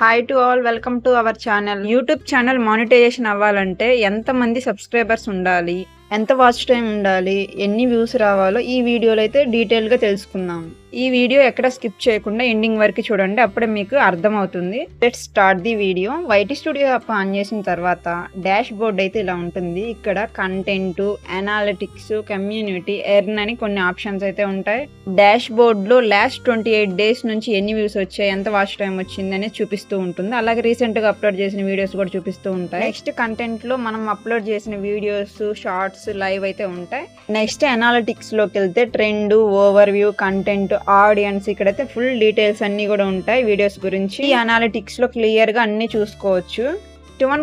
Hi to all, welcome to our channel. YouTube channel monetisation అవ్వాలంటే ఎంతమంది subscribers ఉండాలి, ఎంత వాచ్ టైం ఉండాలి, ఎన్ని వ్యూస్ రావాలో ఈ వీడియోలో అయితే డీటెయిల్గా తెలుసుకుందాం. ఈ వీడియో ఎక్కడ స్కిప్ చేయకుండా ఎండింగ్ వరకు చూడండి, అప్పుడే మీకు అర్థమవుతుంది. Let's start the video. YT studio app on చేసిన తర్వాత డాష్ బోర్డ్ అయితే ఇలా ఉంటుంది. ఇక్కడ కంటెంట్, అనాలిటిక్స్, కమ్యూనిటీ, ఎర్న్ అని కొన్ని ఆప్షన్స్ అయితే ఉంటాయి. డాష్ బోర్డ్ లో లాస్ట్ 28 days నుంచి ఎన్ని వ్యూస్ వచ్చాయి, ఎంత వాచ్ టైం వచ్చింది అనేది చూపిస్తూ ఉంటుంది. అలాగే రీసెంట్ గా అప్లోడ్ చేసిన వీడియోస్ కూడా చూపిస్తూ ఉంటాయి. నెక్స్ట్ కంటెంట్ లో మనం అప్లోడ్ చేసిన వీడియోస్, షార్ట్స్, లైవ్ అయితే ఉంటాయి. నెక్స్ట్ అనాలిటిక్స్ లోకి వెళ్తే trend, over view, content, audience, ఇక్కడైతే ఫుల్ డీటెయిల్స్ అన్ని కూడా ఉంటాయి వీడియోస్ గురించి. ఈ అనాలిటిక్స్ లో క్లియర్ గా అన్ని చూసుకోవచ్చు.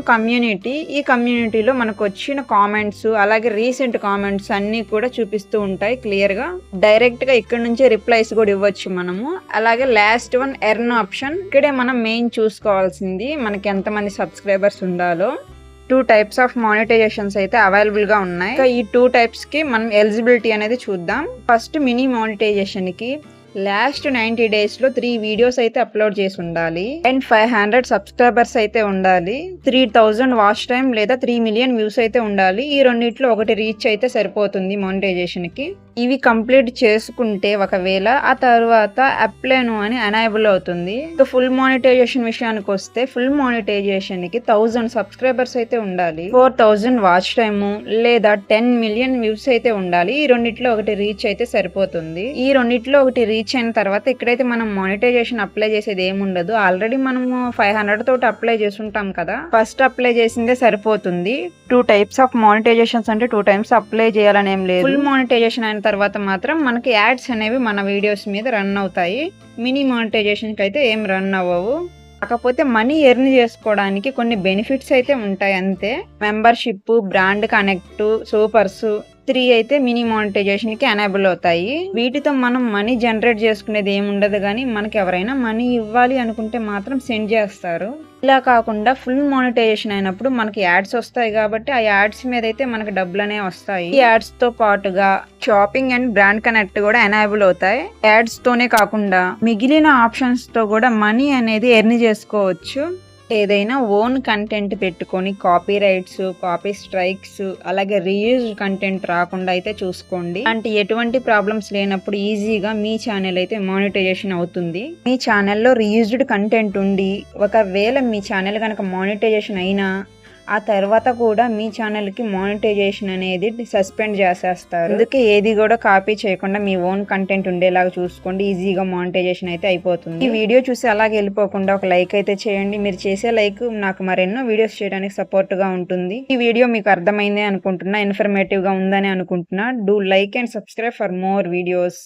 కమ్యూనిటీ, ఈ కమ్యూనిటీలో మనకు వచ్చిన కామెంట్స్, అలాగే రీసెంట్ కామెంట్స్ అన్ని కూడా చూపిస్తూ ఉంటాయి క్లియర్ గా. డైరెక్ట్ గా ఇక్కడ నుంచే రిప్లైస్ కూడా ఇవ్వచ్చు మనము. అలాగే లాస్ట్ వన్ ఎర్న్ ఆప్షన్. ఇక్కడే మనం మెయిన్ చూసుకోవాల్సింది మనకి ఎంతమంది సబ్స్క్రైబర్స్ ఉండాలో. 2 types ఆఫ్ మానిటైజేషన్స్ అయితే అవైలబుల్ గా ఉన్నాయి. ఈ 2 types కి మనం ఎలిజిబిలిటీ అనేది చూద్దాం. ఫస్ట్ మినీ మానిటైజేషన్ కి లాస్ట్ 90 days లో 3 వీడియోస్ అయితే అప్లోడ్ చేసి ఉండాలి అండ్ 500 సబ్స్క్రైబర్స్ అయితే ఉండాలి. 3000 వాచ్ టైం లేదా 3 million వ్యూస్ అయితే ఉండాలి. ఈ రెండిట్లో ఒకటి రీచ్ అయితే సరిపోతుంది మానిటైజేషన్ కి. ఇవి కంప్లీట్ చేసుకుంటే ఒకవేళ ఆ తర్వాత అప్లైను అని ఎనేబుల్ అవుతుంది. ఫుల్ మానిటైజేషన్ విషయానికి వస్తే ఫుల్ మానిటైజేషన్ కి 1000 సబ్స్క్రైబర్స్ అయితే ఉండాలి, 4000 వాచ్ టైము లేదా 10 million వ్యూస్ అయితే ఉండాలి. ఈ రెండిట్లో ఒకటి రీచ్ అయితే సరిపోతుంది. ఈ రెండిట్లో ఒకటి రీచ్ అయిన తర్వాత ఇక్కడైతే మనం మానిటైజేషన్ అప్లై చేసేది ఏముండదు. ఆల్రెడీ మనము 500 తోటి అప్లై చేసి ఉంటాం కదా, ఫస్ట్ అప్లై చేసిందే సరిపోతుంది. 2 types ఆఫ్ మానిటైజేషన్స్ అంటే 2 times అప్లై చేయాలని ఏం లేదు. ఫుల్ మానిటైజేషన్ అయిన తర్వాత మాత్రం మనకి యాడ్స్ అనేవి మన వీడియోస్ మీద రన్ అవుతాయి. మినీ మానిటైజేషన్ కి అయితే ఏం రన్ అవ్వవు. కాకపోతే మనీ ఎర్న్ చేసుకోవడానికి కొన్ని బెనిఫిట్స్ అయితే ఉంటాయి అంతే. మెంబర్షిప్, బ్రాండ్ కనెక్ట్, సూపర్స్ 3 అయితే మినీ మానిటైజేషన్ కి ఎనేబుల్ అవుతాయి. వీటితో మనం మనీ జనరేట్ చేసుకునేది ఏముండదు, కానీ మనకి ఎవరైనా మనీ ఇవ్వాలి అనుకుంటే మాత్రం సెండ్ చేస్తారు. ఇలా కాకుండా ఫుల్ మానిటైజేషన్ అయినప్పుడు మనకి యాడ్స్ వస్తాయి కాబట్టి ఆ యాడ్స్ మీద అయితే మనకి డబ్బులు అనేవి వస్తాయి. ఈ యాడ్స్ తో పాటుగా షాపింగ్ అండ్ బ్రాండ్ కనెక్ట్ కూడా ఎనేబుల్ అవుతాయి. యాడ్స్ తోనే కాకుండా మిగిలిన ఆప్షన్స్ తో కూడా మనీ అనేది ఎర్న్ చేసుకోవచ్చు. ఏదైనా ఓన్ కంటెంట్ పెట్టుకొని కాపీ రైట్స్, కాపీ స్ట్రైక్స్, అలాగే రీయూజ్డ్ కంటెంట్ రాకుండా అయితే చూసుకోండి. అంటే ఎటువంటి ప్రాబ్లమ్స్ లేనప్పుడు ఈజీగా మీ ఛానల్ అయితే మానిటైజేషన్ అవుతుంది. మీ ఛానల్లో రీయూజ్డ్ కంటెంట్ ఉండి ఒకవేళ మీ ఛానల్ కనుక మానిటైజేషన్ అయినా ఆ తర్వాత కూడా మీ ఛానల్ కి మానిటైజేషన్ అనేది సస్పెండ్ చేసేస్తారు. అందుకే ఏది కూడా కాపీ చేయకుండా మీ ఓన్ కంటెంట్ ఉండేలాగా చూసుకోండి. ఈజీగా మానిటైజేషన్ అయితే అయిపోతుంది. ఈ వీడియో చూసి అలాగే వెళ్ళిపోకుండా ఒక లైక్ అయితే చేయండి. మీరు చేసే లైక్ నాకు మరెన్నో వీడియోస్ చేయడానికి సపోర్ట్ గా ఉంటుంది. ఈ వీడియో మీకు అర్థమైంది అనుకుంటున్నా, ఇన్ఫర్మేటివ్ గా ఉందని అనుకుంటున్నా. Do like and subscribe for more videos.